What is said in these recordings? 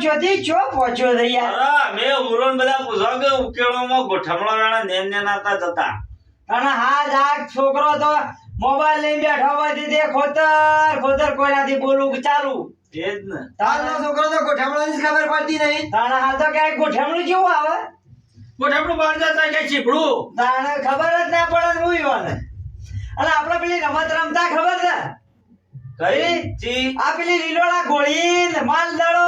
જોતી ચો પહોંચ્યો છે યાર. અરે મે ઉરોન બધા પૂછો કે ઉકેલોમાં ગોઠમણો વેળા નેન નેનાતા જતા. અને હા આ છોકરો તો મોબાઈલ લઈને બેઠો હોય તે ખોતર ખોતર કોઈનાથી બોલવું ચાલુ. એ જ ને. તારનો છોકરો તો ગોઠમણાની જ ખબર પડતી નહીં. તાણે હાલ તો ક્યાંય ગોઠમણું કેવું આવે? ગોઠમણું બહાર જતા કે ચીપડું. તાણે ખબર જ ના પડે ને હું ઈવાને. અને આપણે પેલી રમત રમતા ખબર છે? કઈ ચી? આ પેલી લીલોડા ગોળી ને માલ દડો.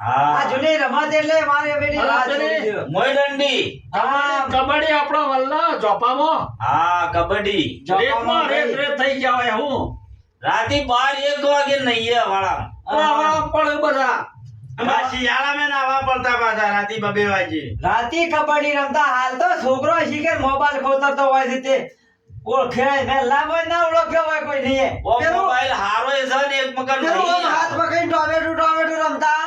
હા આ જૂની રમત એટલે મારે પેલી અલા, વાત પેલી છોડી દ્યો. મોય દંડી. હા કબડ્ડી આપણો વલ્લા ચોપામાં હા કબડ્ડી. રેતમાં રેત થઈ ગયા હોય હું રાતે 12-1 વાગે નહીએ વાળા. પણ બધા અમાર શિયાળામાં નાવા પડતા પાછા રાતે 2 વાગે. રાતી કબડ્ડી રમતા હાલ તો છોકરો શીખે મોબાઈલ ખોતરતો હોય છે તે ઓળખે ને લાંબો ના ઓળખ્યો હોય કોઈ નહીં. ઓ મોબાઈલ હારો એ છે ને એક મકર પેલું નહીં. હાથ પકડીને ટોમેટો રમતા.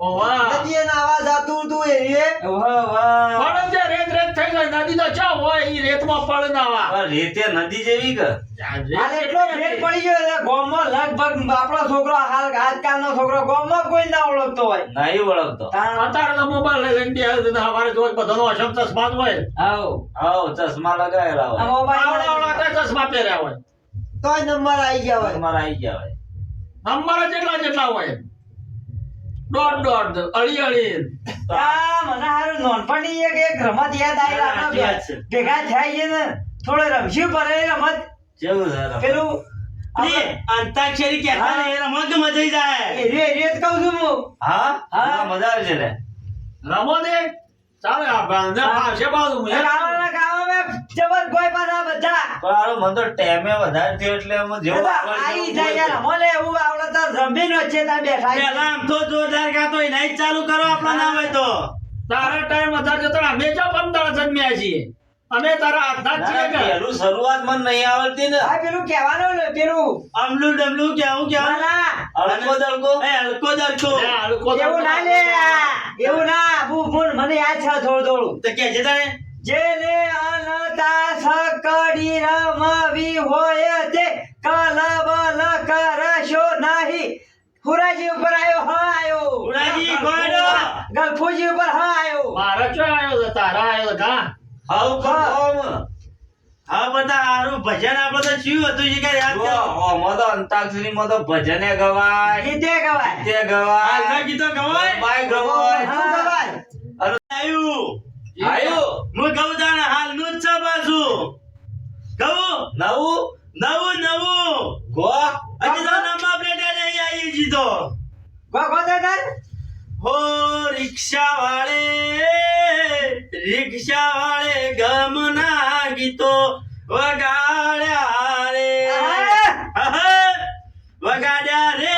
ઓવા નદીએ નાવા જાતું તું એરીએ. વાહ વાહ. પણ જે રેત થઈ જાય નદી તો ચા હોય ઈ રેતમાં પડ ના આવા પણ રેતે નદી જેવી કે હાલ એટલો ફેર પડી ગયો છે ગામમાં લગભગ આપણો છોકરો હાલ આજકાલનો છોકરો ગામમાં કોઈ ના ઓળખતો હોય. નહીં ઓળખતો. અત્યારે તો મોબાઈલ લઈને બેસે ને હવારે જોઈ બધાનો અસમ ચશ્મા જ હોય આવો આવ ચશ્મા લગાવેલા આ હોય. મોબાઈલ આવડા કઈ ચશ્મા પહેર્યા હોય તોય નંબર આવી ગયા હોય. તમારા આવી ગયા હોય. નંબર જેટલા હોય દોઢ અળી આ મને હારું નોનપણની એક રમત યાદ આવી આપણે સાચી વાત છે. ભેગા થાય છે ને થોડો રમશું પડે એ રમત કેવું છે રમત? પેલું અંતાક્ષરી કહેતા ને એ રમત મજા જાય. એરિયો જ કહું છું હું. હા હા. હા મજા આવે છે લે. રમો દે ચાલે આ બાંધે આવશે બાજુ ગાવાના ગાવામાં જબર કોઈ પાછા બધા પણ હારો મને તો ટાઈમે વધારે થયો એટલે એમાં જેવું બધા આઈ જાય યાર અમોને એવું આવડે તો રમીને વચ્ચે ત્યાં બેઠા છે. પેલા આમ તો જોરદાર ગાતો હોય નહીં ચાલુ કરો આપણો ના હોય તો. તારા ટાઈમ વધારે જતો અમે જો 15 જન્મ્યા છીએ અમે તારા હાથના જ છીએ કે પેલું શરૂઆત મને નહીં આવડતી ને. આ પેલું કહેવાનું ને પેલું અમલું ડમલું કેવું કેવું ના હલકો દલકો એ હલકો દલકો લે, હલકો તો એવું ના લે એવું ના બુન મને યાદ છે થોડું થોડું તો કે છે તારે જેને અનતા સકડી રમવી હોય તે કલબલ કરશો નહીં. હુરાજી ઉપર આયો હુરાજી ગોડો. ગલફુજી ઉપર આયો. મારા ચો આવ્યો છે તારા આવ્યો કા હાઉ કોમ હા બધા હારું ભજન આપણે તો શું હતું છે કે યાદ કરો. ઓમાં તો અંતાક્ષરી માં તો ભજને ગવાય, ગીતે ગવાય ગીતે ગવાય, હાલના ગીતો ગવાય? બાય ગવાય. હા ગવાય. અરે આયુ આયુ હું કહું તાણે હાલનું જ છે પાછું કહું નવું ગો હજી તો નંબર પ્લેટ નહીં આવી જીતો ગો ગો દે દે. હો રિક્ષા વાળે ગમના ગીતો વગાડ્યા રે વગાડ્યા રે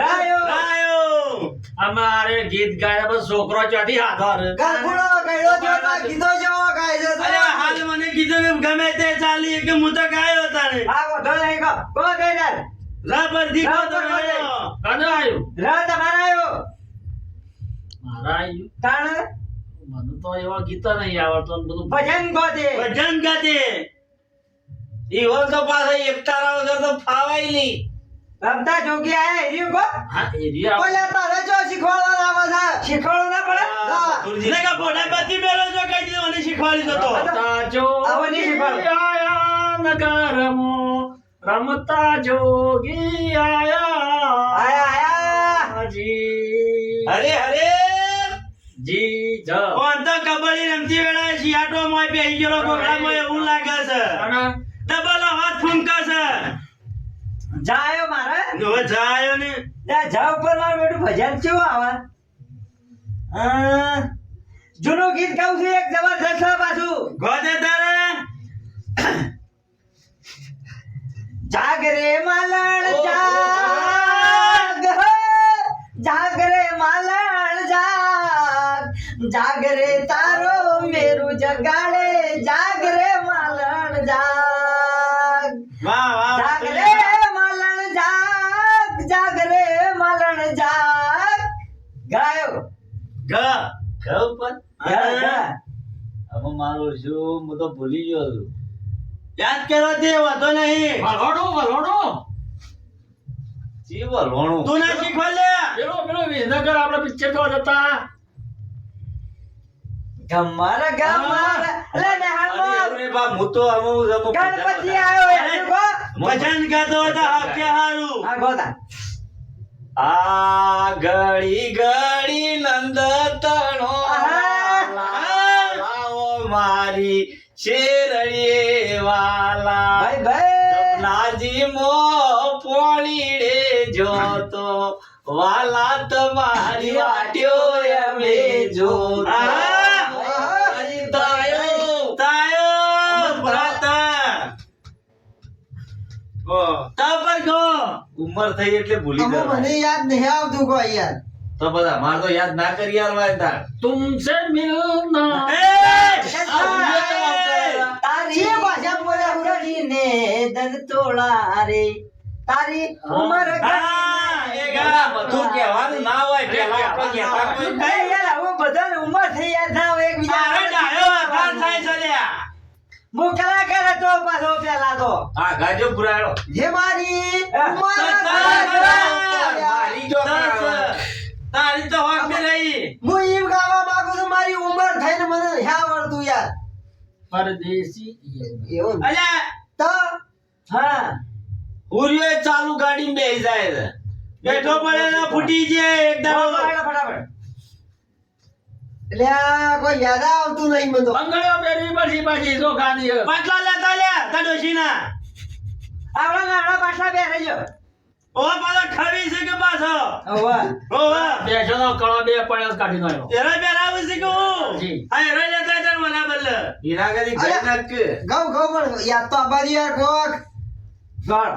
રાયો. અમારે ગીત ગાયા બસ છોકરો ચોથી હાથર ગલફુડો કઈડો જોતા ગીતો જેવો ગાય છે. અરે હાલ મને કીધું કે ગમે તે ચાલી કે હું તો ગાયો તારે આ ગો ઢોલ નહીં ગો ગો દે દે. રાબર દીખો તો રાબર ગાયો. કાનો આવ્યું રા તમારા આયો. મારા આવ્યું તાણ મને તો એવા ગીતો નહીં આવડતો ને બધું ભજન ગો દે. ભજન ગાતે ઈવન તો પાછા એકતારા વગર તો ફાવાય નહીં. રમતા જોગી આયા હેર્યું ગો. હા એરિયા ઓલા તારે જો શીખવાડવાના આવે છે. શીખવાડવું ના પડે. હા. ને કે બોડા બધી મેલો જો કઈ દીધો મને શીખવાડી દો તો રમતા જો આવો નહીં શીખવાડો. આયા નગરમો રમતા જોગી આયા આયા જી અરે અરે જી જ ઓન તો કબડ્ડી રમતી વેળા શિયાટો મોય બેહી ગયો ગોગડામાં એવું લાગે છે અને ડબલ હાથ ફૂંકા છે જાયો મારે. હવે જાયો ને ત્યાં જા ઉપર મારું બેટું ભજન કેવું આવે? જૂનું ગીત ગાઉં છું એક જબરદસ્ત છે પાછું. ગોદે તારે જાગ રે માલણ જાગ જાગ રે માલણ જાગ જાગ રે તારો મેરું જગાડે જાગ રે માલણ જાગ વાહ વાહ જાગ રે માલણ જાગ જાગ રે માલણ જાગ. ગાયો ગ ગ ઉપર ગા ગા. હવે મારું શું હું તો ભૂલી ગયો છું યાદ કરવા દે વાતો નહીં વલોડો જીવો લોણું તું ના શીખવા લે પેલો વિસનગર આપણે પિક્ચર જોવા જતા ગમારા અલે ને હાલમાં અરે બા હું તો અમુક ગણપતિ આવ્યો એ ગો ભજન ગાતો હતા હાકે હારું આ ગોતા આ ઘડી ઘડી નંદ તણો લાવો મારી શેરડીએ વાલા ભાઈ ભાઈ નાજી મો પોણીડે જોતો વાલા તમારી વાટ્યો એમે જોતો તાયો ભરાતા તાપર ગો ઉંમર થઈ એટલે ભૂલી અમો જવાય મને યાદ નહીં આવતું કોઈ યાર તો બધા માર તો યાદ ના કરી આલવાય તાર તુમસે મિલના તારી ભાષા બોલ્યા ઉરડીને દન તોળા રે તારી ઉમર બધું કહેવાનું ના હોય પેલા આપણે કહેતા કોઈ કઈ યાર હવે બધાને ઉમર થઈ યાર ના હોય એકબીજા હું કલાકાર હતો પાછો પેલા તો આ ગાજો પુરાણો જે મારી મારી જો તારી તો હક ને રહી હું એમ ગાવા માંગુ છું મારી ઉંમર થઈને મને નહીં આવડતું યાર પરદેશી એવું અલ્યા તો હા ઉરિયો ચાલુ ગાડી બેહી જાય છે બેઠો પડે ને ફૂટી જાય એકદમ ફટાફટ એટલે આ કોઈ યાદ આવતું નહીં મને તો. બંગડીઓ પહેરી પછી જો ગાની પાટલા લેતા લે તડોશીના આવડા પાછા બેસી જો ઓ પાછો ખાવી છે કે પાછો હવે ઓ બેસો નો કળો બે પડ્યો કાઢી નાખ્યો એરા બેરાવું છે કે હું જી. આ એરા લેતા તાર મને બદલે હીરાગરી ગઈ નાખ ઘઉં પણ યાદ તો આબાદી યાર કોક ગળ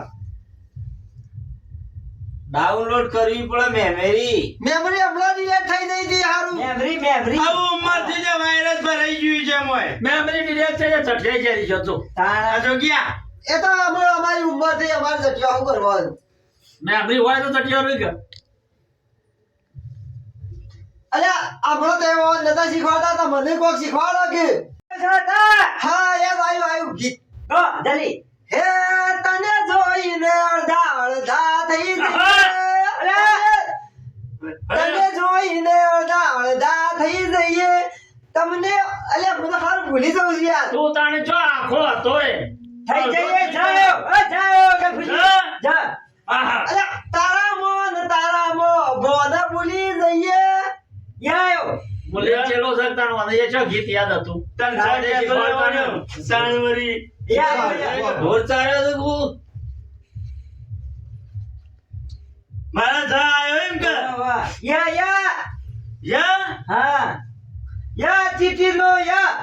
ડાઉનલોડ કરવી પડે મેમરી મેમરી હમણાં ડિલીટ થઈ ગઈ હતી હારું મેમરી આવું ઉંમરથી જે વાયરસ ભરાઈ ગયું છે મોય મેમરી ડિલેટ થઈ જાય ચટકાઈ જાય જતો આ તાણા જો ગયા એ તો હમણાં અમારી ઉંમર થઈ અમારે જગ્યા શું કરવાનું મેમરી હોય તો ચટિયા રહી ગયો અલ્યા હમણાં તો એવો નતા શીખવાડતા તો મને કોક શીખવાડો કે હા યાદ આવ્યું ગીત ગો જલ્દી હે તને જોઈને અડધા અડધા થઈ તને જોઈને અડધા થઈ જઈએ તમને અલ્યા હું તો હારું ભૂલી જાઉં છું યાર તું તાણે જો આખો હતો એ થઈ જઈએ જાયો કે ભૂલી જા આહા અલ્યા તારા મો બોને ભૂલી જઈએ યાયો બોલે ચેલો સરતાનો અને એ છો ગીત યાદ હતું તન સાડે બોલવાનું સાણવરી યાયો ઢોર ચાર્યો તો તું મારા થા આયો એમ કે યા યા હા યા ચીટી નો યા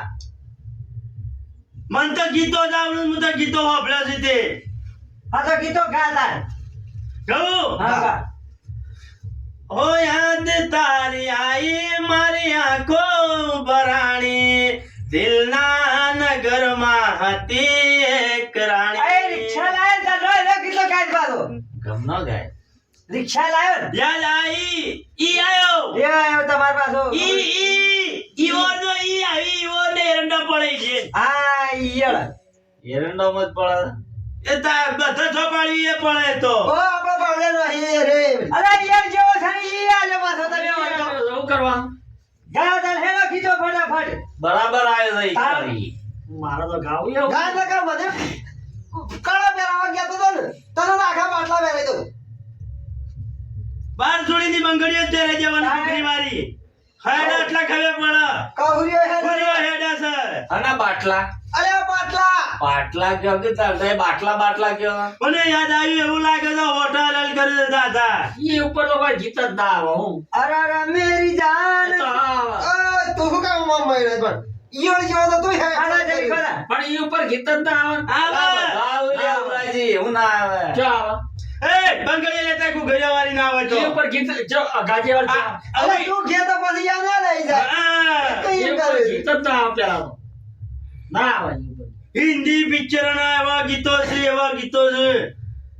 મન તો ગીતો જ આવડું હું તો ગીતો હોભળ્યા છે તે આ તો ગીતો ગાતા કહું હા ગા ઓ યાદ તારી આઈ મારી આંખો ભરાણી દિલના નગરમાં હતી એક એ રાણી રિક્ષા લાયો તો રો ગીતો ગાઈ બાદો ગમ ન ગાય રિક્ષા લાયો ને યાદ આઈ ઈ આયો એ આયો તમાર પાછો ઈ ઓર નો ઈ આવી ઈ ઓર ને એરંડા પડે છે આ ઈયળ એરંડો મત પડે એ તા બધા ચોપાડી એ પડે તો ઓ આપણો બાવળે નહીં રે અરે ઈયળ જેવો છે ને ઈ આજો પાછો તમે વાંચો શું કરવા ગા તને હેલો કીધો ફટાફટ બરાબર આવ્યો છે ઈ તાર- કરી મારે તો ગાવું એવું ગાય ના કર મને કાળા પહેરાવા ગયા તો ને તને તો આખા બાટલા પહેરાઈ દઉં બાર જોડીની બંગડીઓ તેરે જવાની છોકરી મારી હાડા એટલા ખબર પડે કહુર્યો હે પૂરો હેડા છે અને બાટલા અલ્યા બાટલા બાટલા કયો કે ચાલતા એ બાટલા કયો મને યાદ આવ્યું એવું લાગે તો હોટલ હલ કરી દેતા હતા એ ઉપર તો કોઈ ગીત જ ના આવે હું અરે અરે મેરી જાન એ તો આવે. તું શું કામ મમ મહિને પણ ઈયળ જેવો તો તું હે આના જરી ખરા પણ એ ઉપર ગીત જ ના આવે આવે આવરાજી એવું ના આવે જો આવે એ બંગડી લેતા કુ ગજાવારી ના હોય તો એ ઉપર ગીત જો ગાજેવાળ છે. અરે તું ઘે તો પછી યાદ ના રહી જાય હા. એ કઈ ઉપર કરે ગીત જ ના આવે પેલા તો. ના આવે એ ઉપર. હિન્દી પિક્ચર ના એવા ગીતો છે એવા ગીતો છે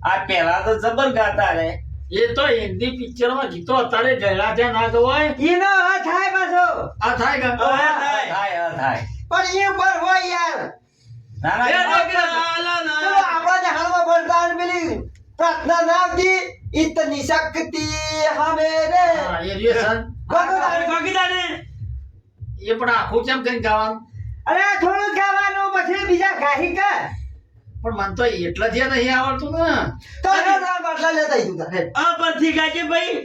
આ પેલા તો જબર ગાતા રે એ તો હિન્દી પિક્ચર માં ગીતો અત્યારે ગયેલા ત્યાં ના ગવાય ઈનો હા થાય પાછો આ થાય કે હવે થાય થાય. થાય પણ એ ઉપર હોય યાર ના એ ના ડોકરા આલા ચલો ના. આપણા જે હાલમાં ભણતા અને પેલી પ્રાર્થના ના આવતી इतनी शक्ति हमें रे હા, એ રહ્યો સર. અરે ગોગીદાને એ પણ આખું કેમ કઈ ગાવાનું અરે થોડું ગાવાનું પછી બીજા ગાહી કર. પણ મને તો એટલા જે નહીં આવડતું ને તો બાટલા લેતા ઈ તું તારે આ પરથી ગાજે ભાઈ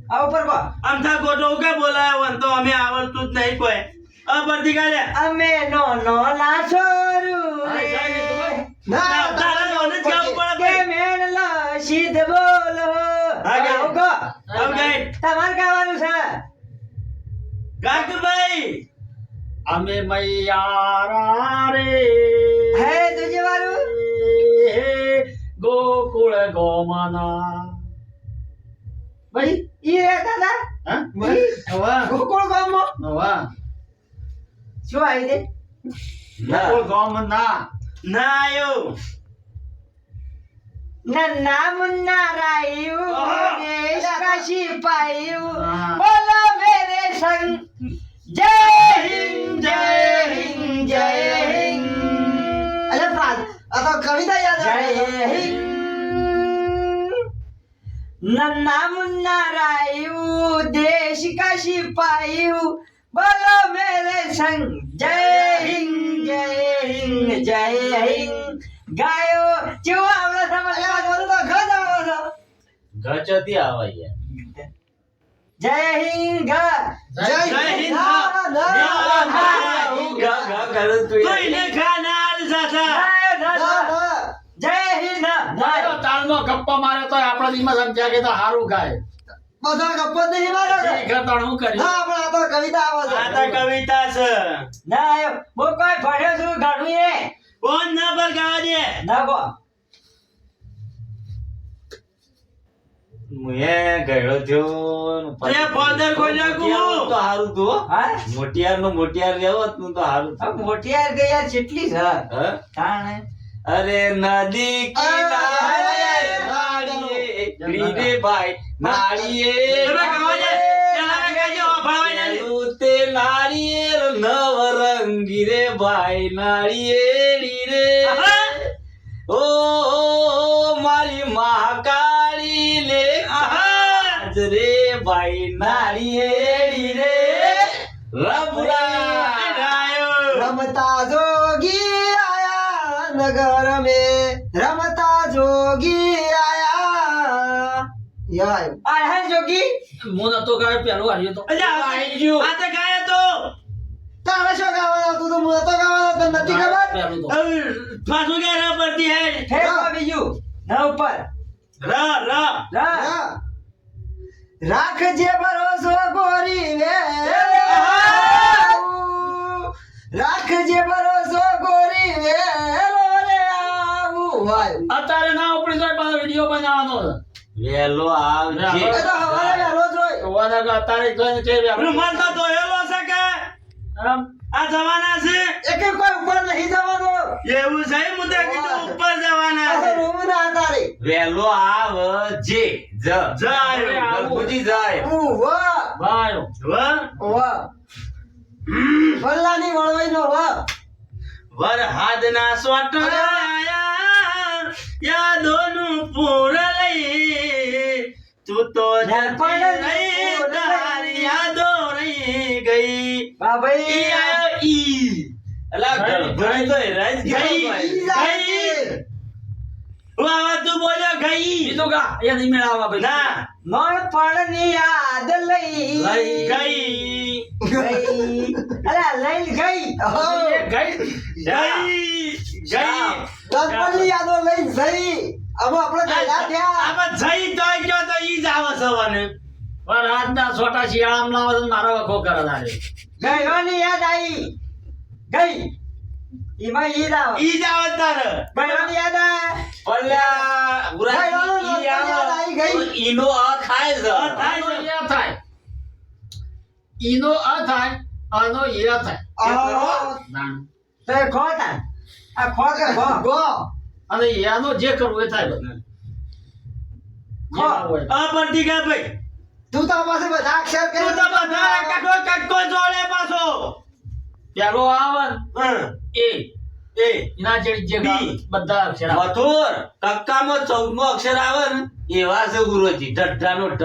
આ ઉપર કો અમથા ગોટો કે બોલાયો વન તો અમે આવડતું જ નહીં કોઈ આ પરથી ગાજે અમે નો નો ના છોરું રે ના તારા મને જ ગાવું પડે કે ભાઈ મેણલો સીધ બોલો હા, ગાય. ગાઓ કો આવ ગાય તમારે ગાવાનું છે ગાક ભાઈ અમે મૈયારા રે હે તુજે વાળું ગોકુળ ગોમાના ભાઈ ઈ રે દાદા હા ઈ વાહ ગોકુળ ગામમાં વાહ શું આવી દે ગોકુળ ગોમના ના આયો નન્ના મુન્ના રાયું દેશ કા સિપાયું હા. બોલો મેરે સંગ જય હિન્દ જય હિન્દ જય હિન્દ અરે પ્રાણ આ તો કવિતા યાદ જય આવે હિન્દ નન્ના મુન્ના રાયું દેશ કા સિપાયું બોલો મેરે સંગ જય હિન્દ જય હિન્દ જય હિન્દ ગાયો જેવો આવડે સમજ અરે આ તો ગજ આવે છે ગચતી આવે યાર જય હિન્દ ગા જય હિન્દ. ના, ના, ના. તો એને ખાનાર સાસા ના, ના. જય હિન્દ મારો તાલમાં ગપ્પા મારે તો આપણા દીમાં સમજ્યા કે તો હારું ગાય બધા ગપ્પો જ નહીં મારે છે. શીખર તો હું કર્યું ના પણ આ તો કવિતા આવે આ તો છે કવિતા છે ના હું કોઈ ભણ્યો છું ઘણું એ કોણ ના પર ગાવા દે ના કો મુએ ગયડો થયો તે ફોલ્ડર ખોલ્યો કુ? તો હારું તો હા મોટિયાર નો મોટિયાર રહેવો તું તો હારું આ મોટી યાર ગઈ યાર કેટલી છે હ? તાણે અરે નદી કિનારે નાળીએ લીરે ભાઈ નાળીએ તમે ગાવા દે પેલા ગાજો ભણવાય ને પેલું તે નાળિયેર નવરંગી રે ભાઈ નાળિયેરી રે ઓ મારી મહાકાળી લે આજ રે ભાઈ નાળિયેરી રે રબરા રમતા જોગી આયા નગર में રમતા જોગી આયા યાર આ હે જોગી હું નતો ગાય પેલું હાર્યો તો અલ્યા આઈ ગયું. આ તો ગાય તો તારે શું ગાવાનું તું તો મને તો ગાવાનું તને નથી ખબર પેલું તો પાછું કે ર પડતી હે હે કો બીજું ના ઉપર ર ર રા હા. રાખજે ભરોસો ગોરી વે રાખજે ભરોસો ગોરી વે રે આવું ભાઈ અત્યારે ના ઉપડી જાય પાછો વિડીયો બનાવવાનો વેલો આવજે એ તો હવારે વહેલો જ હોય હોવાના કે અત્યારે જોઈને કે વેલો. રૂમાલ તો ધોયેલો છે કે આમ આ જવાના છે એકે કોઈ ઉપર નહીં જવાનો એવું છે હું તો કીધું ઉપર જવાના આ છે રૂમ ના તારે વેલો આવજે જાય. ગણપતિ જાય વાહ ભાઈઓ વાહ વલ્લાની વળવાઈ નો વાહ વરહાદના સોટ આયા યાદોનું પૂર લઈ તું તો જતી રહી તારી યાદો રહી ગઈ બાભાઈ ઈ આયો ઈ અલા ગણપતિ તો રાજ ગઈ ગઈ. વાવા તું બોલ્યો ગઈ બીજું ગા એ નહીં મેળાવા ભાઈ ના નોનપણની યાદ લઈ ગઈ ગઈ અલા લઈ ગઈ એ ગઈ ગઈ ગઈ ગણપતિ યાદો લઈ જઈ હવે આપણે ગયેલા ત્યાં આમાં જઈ તો ગયો તો ઈ જ આવે સવાને પણ આજના છોટા શિયાળામાં લાવો તો મારા વખો કરે તારે ગયોની યાદ આવી ગઈ ઈમાં ઈ રાવ ઈ જ આવે તારે ગયોની યાદ આ પલ્યા ભાઈ, ઈ યાદ આવી ગઈ. તો ઈનો આ ખાય છે આનો એ થાય ઈનો આ થાય આનો એ થાય આહા. નાન. તો એ ખો તાન આ ખો કે ખો ગો અને એનો જે કરવું એ થાય બધું. જે ના હોય. આ પરથી ગયા ભાઈ તું તો પાસે બધા અક્ષર કે તું તો બધા કટકો જોડે પાછો પેલો આવે ને હં. એ એ એના જેવી જે બી. બધા અક્ષર આવે. મથુર કક્કામાં 14મો અક્ષર આવે ને એવા છે ગુરુજી ઢઢાનો ઢ.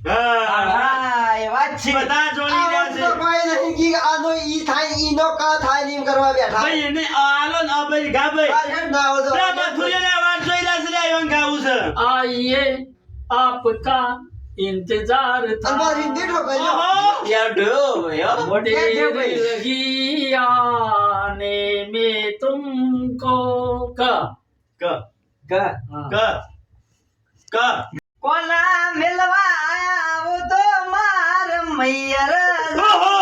હા હા એ વાત છે બધા જોડી રહ્યા આ છે તો કોઈ નહીં કે આનો ઈ થાય ઈનો કા થાય ને એમ કરવા બેઠા ભાઈ એને આલો ને આ ભાઈ ગા ભાઈ આ હેડ ના આવતો પેલા મથુરિયાને વાત જોઈ રહ્યા છે લે, એવાને ગાવું છે आइए आपका इंतजार અમારી था દીઠો કર્યો ઓહો યાર ઢો યો. देर लगी आने में तुमको क ક કે हाँ। ક ક કોના મિલવા આવો તો માર મૈયર ઓહો!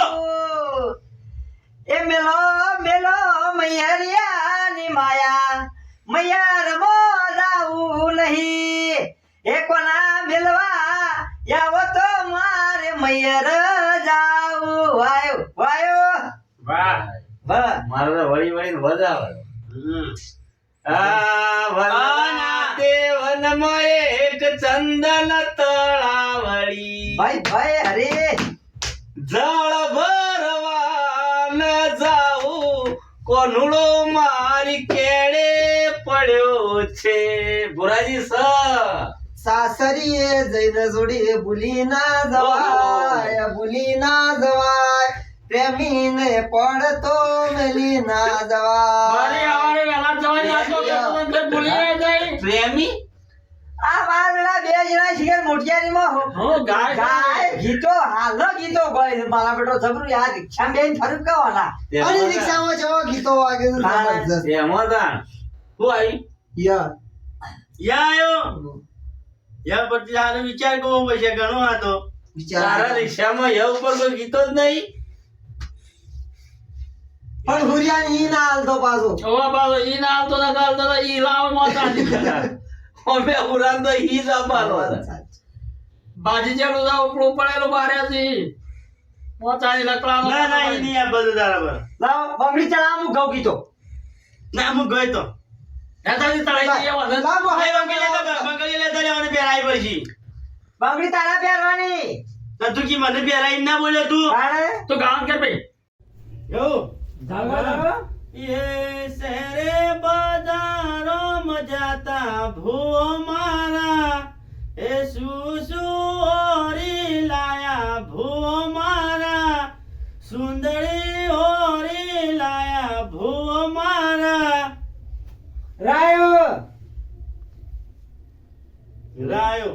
એ મેલો મેલો મૈયરિયાની માયા મૈયર મો જાવું નહીં એ કોના મિલવા આવો તો મારે મૈયર જાવું વાયો વાયો વાહ વાહ મારે તો વળી વળીને વધાવે. હમ. આ વનના તે વનમાં એક ચંદન તળાવળી ભાઈ ભાઈ હરે જળ ભરવા ન જાઉં કોનુડો મારી કેળે પડ્યો છે. ભુરાજી સ સાસરીએ જઈને જોડી ભૂલી ના જવાય ભૂલી ના જવાય પ્રેમીને પડતો મેલી ના મારે જવાય આવારે વેલા જવાની વાત તો કે તમે ઘર ભૂલી ના જાય. પ્રેમી આ મારા બે જણા શિખર મોટિયારીમાં હો, ગાય ગાય ગીતો હાલો ગીતો ગાય મારા બેટો જબરું યાર રિક્ષા બેન ફરક કવાના અને રિક્ષામાં જવો ગીતો વાગે છે જબરજસ્ત. એમાં તાણ શું આવી યા યા આયો યા પછી આનો વિચાર કરવો પડશે ઘણો આ તો વિચાર તારા રિક્ષામાં ય ઉપર કોઈ ગીતો જ નહીં. પણ હુરિયાને ઈ ના હાલતો પાછો ઓવા બાબા ઈ ના આવતો ના ચાલતો તો ઈ લાવ મોતા અમે ઉડાન તો ઈ જ આપવાનો હતા. બાજી જેલું તો ઉપડું પડેલું બારે થી મોતાની લકડાનો ના ના ઈ નહીં આ બધું તારા પર લાવ બંગડી ચલા હું ગાઉં ગીતો ના હું ગયો તો નેતાજી તળાઈ ગઈ એવા ને. લાંબો ભાઈ બંગડી લેતા લેવાની પહેરાઈ પછી બંગડી તારા પહેરવાની તો તું કી મને પહેરાઈ ના બોલ્યો તું તારે તો ગામ કે ભાઈ એવું જાગો જાગો ये शहरे बाजारों में जाता भू मारा ए सुसु ओरी लाया भू मारा सुंदरी ओरी लाया भू मारा રાયો रायो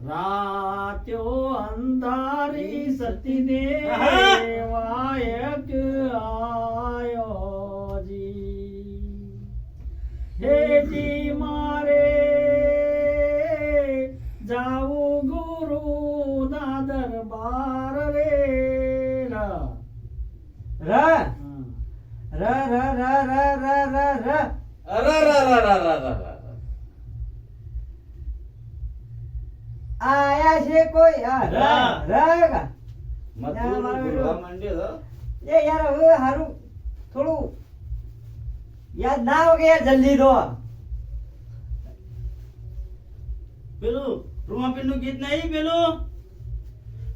રાત્યો અંધારી સતીને આહા. વાયક આયો જી હેજી મારે જાવું ગુરુ ના દરબાર રે રા. ર ર ર ર ર ર ર ર અરરરરરરરરર. આયા છે કોઈ આ ર ર કા મથુર બોલવા માંડ્યો તો. એ યાર હવે હારું થોડું યાદ ના આવે કે યાર જલ્દી દો પેલું રૂમાપીર નું ગીત નહીં પેલું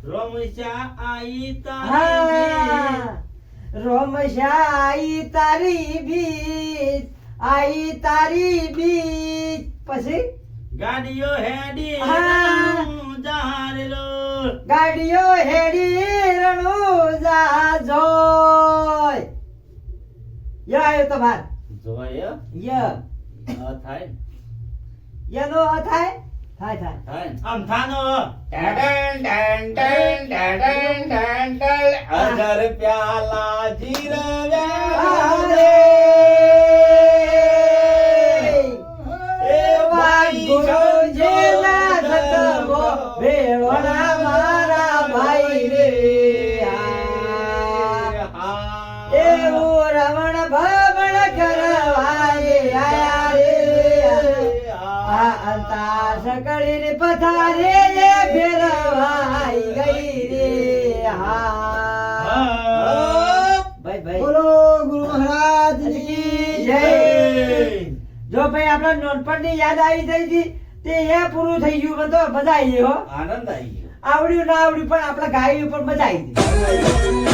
રમશા આઈ તારી હા રોમશા આઈ તારી બીચ આઈ તારી બીચ પછી ગાડીઓ હેડી હા. જારેલો ગાડીઓ હેડી રણું જાજોય ય આયો તમાર જોય ય આ થાય યનો થાય થાય થાય થાય. આમ થાનો ટેટન ટેન ટેન ટેટન ટેન ટેન. હજાર પ્યાલા જીરવ્યા રે. એ ભાઈ ગુરુજીના સતવો ભેળોના મારા ભાઈ રે એવું રમણ ભમણ કરવાય આયા રે આ અંતા સકળીની પથારે એ ફેરવાઈ ગઈ રે હા ભાઈ ભાઈ બોલો ગુરુ મહારાજ કી જય જો ભાઈ આપણા નોનપણની યાદ આવી થઈ હતી તે એ પૂરું થઈ ગયું મને તો મજા આવી ગઈ હો આનંદ આવી ગયો. આવડ્યું ના આવડ્યું પણ આપણે ગાયું પણ મજા આવી ગઈ